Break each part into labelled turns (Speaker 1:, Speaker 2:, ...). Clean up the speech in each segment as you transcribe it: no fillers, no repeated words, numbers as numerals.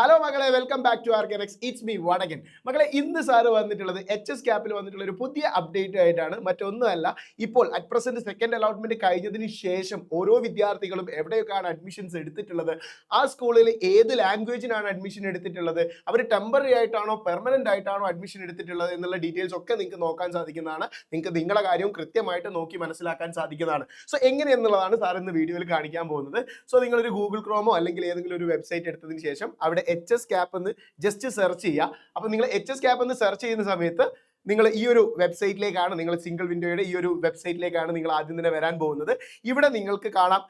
Speaker 1: Hello മകളെ, welcome back to Organex. It's me Vadakan. മകളെ, ഇന്ന് സാറ് വന്നിട്ടുള്ളത് HS ക്യാപ്പിൽ വന്നിട്ടുള്ള ഒരു പുതിയ അപ്ഡേറ്റ് ആയിട്ടാണ്. മറ്റൊന്നുമല്ല, ഇപ്പോൾ അറ്റ് പ്രസന്റ് സെക്കൻഡ് അലോട്ട്മെന്റ് കഴിഞ്ഞതിന് ശേഷം ഓരോ വിദ്യാർത്ഥികളും എവിടെയൊക്കെയാണ് അഡ്മിഷൻസ് എടുത്തിട്ടുള്ളത്, ആ സ്കൂളിൽ ഏത് ലാംഗ്വേജിനാണ് അഡ്മിഷൻ എടുത്തിട്ടുള്ളത്, അവർ ടെമ്പററി ആയിട്ടാണോ പെർമനന്റ് ആയിട്ടാണോ അഡ്മിഷൻ എടുത്തിട്ടുള്ളത് എന്നുള്ള ഡീറ്റെയിൽസ് ഒക്കെ നിങ്ങൾക്ക് നോക്കാൻ സാധിക്കുന്നതാണ്. നിങ്ങൾക്ക് നിങ്ങളുടെ കാര്യവും കൃത്യമായിട്ട് നോക്കി മനസ്സിലാക്കാൻ സാധിക്കുന്നതാണ്. സോ എങ്ങനെയെന്നുള്ളതാണ് സാർ ഇന്ന് വീഡിയോയിൽ കാണിക്കാൻ പോകുന്നത്. സോ നിങ്ങളൊരു ഗൂഗിൾ ക്രോമോ അല്ലെങ്കിൽ ഏതെങ്കിലും ഒരു വെബ്സൈറ്റ് എടുത്തതിന് ശേഷം അവിടെ HS ക്യാപ്പ് എന്ന് ജസ്റ്റ് സെർച്ച് ചെയ്യുക. അപ്പോൾ നിങ്ങൾ HS ക്യാപ്പ് എന്ന് സെർച്ച് ചെയ്യുന്ന സമയത്ത് നിങ്ങൾ ഈ ഒരു വെബ്സൈറ്റിലേക്കാണ്, നിങ്ങൾ സിംഗിൾ വിൻഡോയുടെ ഈ ഒരു വെബ്സൈറ്റിലേക്കാണ് നിങ്ങൾ ആദ്യം തന്നെ വരാൻ പോകുന്നത്. ഇവിടെ നിങ്ങൾക്ക് കാണാം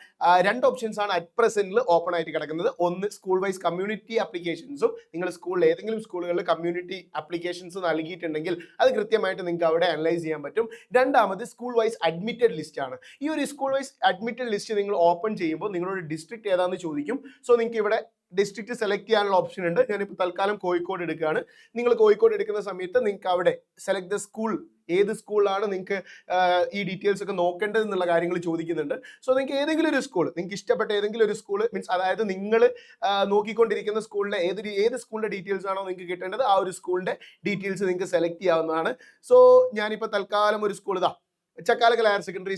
Speaker 1: രണ്ട് ഓപ്ഷൻസ് ആണ് അറ്റ് പ്രസന്റിൽ ഓപ്പൺ ആയിട്ട് കിടക്കുന്നത്. ഒന്ന് സ്കൂൾ വൈസ് കമ്മ്യൂണിറ്റി ആപ്ലിക്കേഷൻസും, നിങ്ങൾ സ്കൂളിൽ ഏതെങ്കിലും സ്കൂളുകളിൽ കമ്മ്യൂണിറ്റി ആപ്ലിക്കേഷൻസ് നൽകിയിട്ടുണ്ടെങ്കിൽ അത് കൃത്യമായിട്ട് നിങ്ങൾക്ക് അവിടെ അനലൈസ് ചെയ്യാൻ പറ്റും. രണ്ടാമത് സ്കൂൾ വൈസ് അഡ്മിറ്റഡ് ലിസ്റ്റ് ആണ്. ഈ ഒരു സ്കൂൾ വൈസ് അഡ്മിറ്റഡ് ലിസ്റ്റ് നിങ്ങൾ ഓപ്പൺ ചെയ്യുമ്പോൾ നിങ്ങളോട് ഡിസ്ട്രിക്ട് ഏതാണെന്ന് ചോദിക്കും. സോ നിങ്ങൾക്ക് ഇവിടെ ഡിസ്ട്രിക്ട് സെലക്ട് ചെയ്യാനുള്ള ഓപ്ഷൻ ഉണ്ട്. ഞാനിപ്പോൾ തൽക്കാലം കോഴിക്കോട് എടുക്കുകയാണ്. നിങ്ങൾ കോഴിക്കോട് എടുക്കുന്ന സമയത്ത് നിങ്ങൾക്ക് അവിടെ സെലക്ട് ദ സ്കൂൾ, ഏത് സ്കൂളിലാണ് നിങ്ങൾക്ക് ഈ ഡീറ്റെയിൽസ് ഒക്കെ നോക്കേണ്ടത് എന്നുള്ള കാര്യങ്ങൾ ചോദിക്കുന്നുണ്ട്. സോ നിങ്ങൾക്ക് ഏതെങ്കിലും ഒരു സ്കൂൾ, നിങ്ങൾക്ക് ഇഷ്ടപ്പെട്ട ഏതെങ്കിലും ഒരു സ്കൂൾ മീൻസ്, അതായത് നിങ്ങൾ നോക്കിക്കൊണ്ടിരിക്കുന്ന സ്കൂളിലെ ഏത് സ്കൂളിന്റെ ഡീറ്റെയിൽസ് ആണോ നിങ്ങൾക്ക് കിട്ടേണ്ടത്, ആ ഒരു സ്കൂളിന്റെ ഡീറ്റെയിൽസ് നിങ്ങൾക്ക് സെലക്ട് ചെയ്യാവുന്നതാണ്. സോ ഞാനിപ്പോൾ തൽക്കാലം ഒരു school Chakkalakkal higher secondary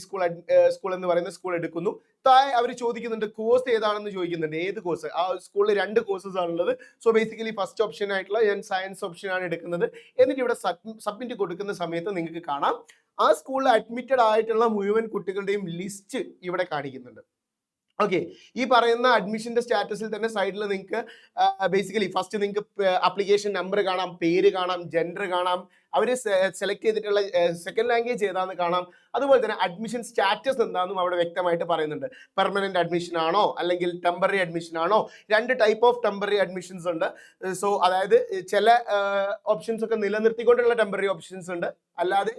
Speaker 1: school എന്ന് പറയുന്ന സ്കൂൾ എടുക്കുന്നു. താഴെ അവർ ചോദിക്കുന്നുണ്ട് കോഴ്സ് ഏതാണെന്ന് ചോദിക്കുന്നുണ്ട്. ഏത് കോഴ്സ്? ആ സ്കൂളിൽ രണ്ട് കോഴ്സസ് ആണുള്ളത്. സോ ബേസിക്കലി ഫസ്റ്റ് ഓപ്ഷൻ ആയിട്ടുള്ള ഞാൻ സയൻസ് ഓപ്ഷൻ ആണ് എടുക്കുന്നത്. എന്നിട്ട് ഇവിടെ സബ്മിറ്റ് കൊടുക്കുന്ന സമയത്ത് നിങ്ങൾക്ക് കാണാം ആ സ്കൂളിൽ അഡ്മിറ്റഡ് ആയിട്ടുള്ള മുഴുവൻ കുട്ടികളുടെയും ലിസ്റ്റ് ഇവിടെ കാണിക്കുന്നുണ്ട്. ഓക്കെ, ഈ പറയുന്ന അഡ്മിഷന്റെ സ്റ്റാറ്റസിൽ തന്നെ സൈഡിൽ നിങ്ങൾക്ക് ബേസിക്കലി ഫസ്റ്റ് നിങ്ങൾക്ക് ആപ്ലിക്കേഷൻ നമ്പർ കാണാം, പേര് കാണാം, ജെൻഡർ കാണാം, അവർ സെലക്ട് ചെയ്തിട്ടുള്ള സെക്കൻഡ് ലാംഗ്വേജ് ഏതാണെന്ന് കാണാം. അതുപോലെ തന്നെ അഡ്മിഷൻ സ്റ്റാറ്റസ് എന്താണെന്നും അവിടെ വ്യക്തമായിട്ട് പറയുന്നുണ്ട്. പെർമനന്റ് അഡ്മിഷൻ ആണോ അല്ലെങ്കിൽ ടെമ്പററി അഡ്മിഷൻ ആണോ? രണ്ട് ടൈപ്പ് ഓഫ് ടെമ്പററി അഡ്മിഷൻസ് ഉണ്ട്. സോ അതായത് ചില ഓപ്ഷൻസ് ഒക്കെ നിലനിർത്തിക്കൊണ്ടുള്ള ടെമ്പററി ഓപ്ഷൻസ് ഉണ്ട്, അല്ലാതെ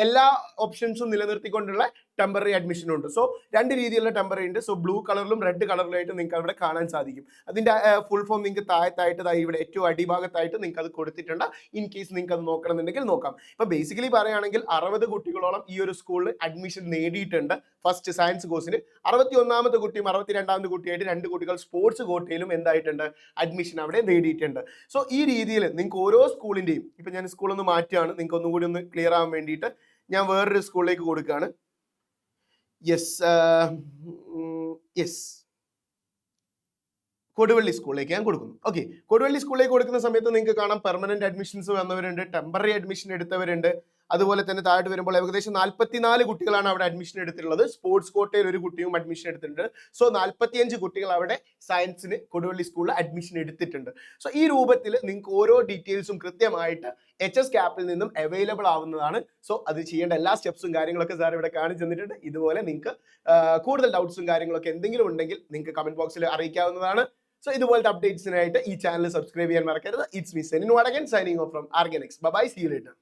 Speaker 1: എല്ലാ ഓപ്ഷൻസും നിലനിർത്തിക്കൊണ്ടുള്ള ടെമ്പററി അഡ്മിഷൻ ഉണ്ട്. സോ രണ്ട് രീതിയിലുള്ള ടെമ്പററി ഉണ്ട്. സോ ബ്ലൂ കളറിലും റെഡ് കളറിലായിട്ട് നിങ്ങൾക്ക് അവിടെ കാണാൻ സാധിക്കും. അതിന്റെ ഫുൾ ഫോം നിങ്ങൾക്ക് താഴത്തായിട്ട് ഇവിടെ ഏറ്റവും അടിഭാഗത്തായിട്ട് നിങ്ങൾക്ക് അത് കൊടുത്തിട്ടുണ്ട്. ഇൻ കേസ് നിങ്ങൾക്ക് അത് നോക്കണമെന്നുണ്ടെങ്കിൽ നോക്കാം. ഇപ്പൊ ബേസിക്കലി പറയുകയാണെങ്കിൽ 60 കുട്ടികളോളം ഈ ഒരു സ്കൂളിൽ അഡ്മിഷൻ നേടിയിട്ടുണ്ട്. ഫസ്റ്റ് സയൻസ് കോഴ്സിന് 61ാമത്തെ കുട്ടിയും 62ാമത്തെ കുട്ടിയായിട്ട് 2 കുട്ടികൾ സ്പോർട്സ് കോട്ടയിലും എന്തായിട്ടുണ്ട്, അഡ്മിഷൻ അവിടെ നേടിയിട്ടുണ്ട്. സോ ഈ രീതിയിൽ നിങ്ങൾക്ക് ഓരോ സ്കൂളിന്റെയും, ഇപ്പൊ ഞാൻ സ്കൂളൊന്ന് മാറ്റുകയാണ് നിങ്ങൾക്ക് ഒന്നും കൂടി ഒന്ന് ക്ലിയർ ആവാൻ വേണ്ടിയിട്ട്. ഞാൻ വേറൊരു സ്കൂളിലേക്ക് കൊടുക്കുകയാണ്. യെസ്, കൊടുവള്ളി സ്കൂളിലേക്ക് ഞാൻ കൊടുക്കുന്നു. ഓക്കെ, കൊടുവള്ളി സ്കൂളിലേക്ക് കൊടുക്കുന്ന സമയത്ത് നിങ്ങൾക്ക് കാണാം പെർമനന്റ് അഡ്മിഷൻസ് വന്നവരുണ്ട്, ടെമ്പററി അഡ്മിഷൻ എടുത്തവരുണ്ട്. അതുപോലെ തന്നെ താഴോട്ട് വരുമ്പോൾ ഏകദേശം 44 കുട്ടികളാണ് അവിടെ അഡ്മിഷൻ എടുത്തിട്ടുള്ളത്. സ്പോർട്സ് കോട്ടയിൽ ഒരു കുട്ടിയും അഡ്മിഷൻ എടുത്തിട്ടുണ്ട്. സോ 45 കുട്ടികൾ അവിടെ സയൻസിന് കൊടുവള്ളി സ്കൂളിൽ അഡ്മിഷൻ എടുത്തിട്ടുണ്ട്. സോ ഈ രൂപത്തിൽ നിങ്ങൾക്ക് ഓരോ ഡീറ്റെയിൽസും കൃത്യമായിട്ട് HS ക്യാപ്പിൽ നിന്നും അവൈലബിൾ ആവുന്നതാണ്. സോ അത് ചെയ്യേണ്ട എല്ലാ സ്റ്റെപ്സും കാര്യങ്ങളൊക്കെ സാർ ഇവിടെ കാണിച്ചു തന്നിട്ടുണ്ട്. ഇതുപോലെ നിങ്ങൾക്ക് കൂടുതൽ ഡൗട്ട്സും കാര്യങ്ങളൊക്കെ എന്തെങ്കിലും ഉണ്ടെങ്കിൽ നിങ്ങൾക്ക് കമന്റ് ബോക്സിൽ അറിയിക്കാവുന്നതാണ്. സോ ഇതുപോലത്തെ അപ്ഡേറ്റ്സിനായിട്ട് ഈ ചാനൽ സബ്സ്ക്രൈബ് ചെയ്യാൻ മറക്കരുത്. It's me Senin Vadakan, signing off from Organex. Bye, see you later.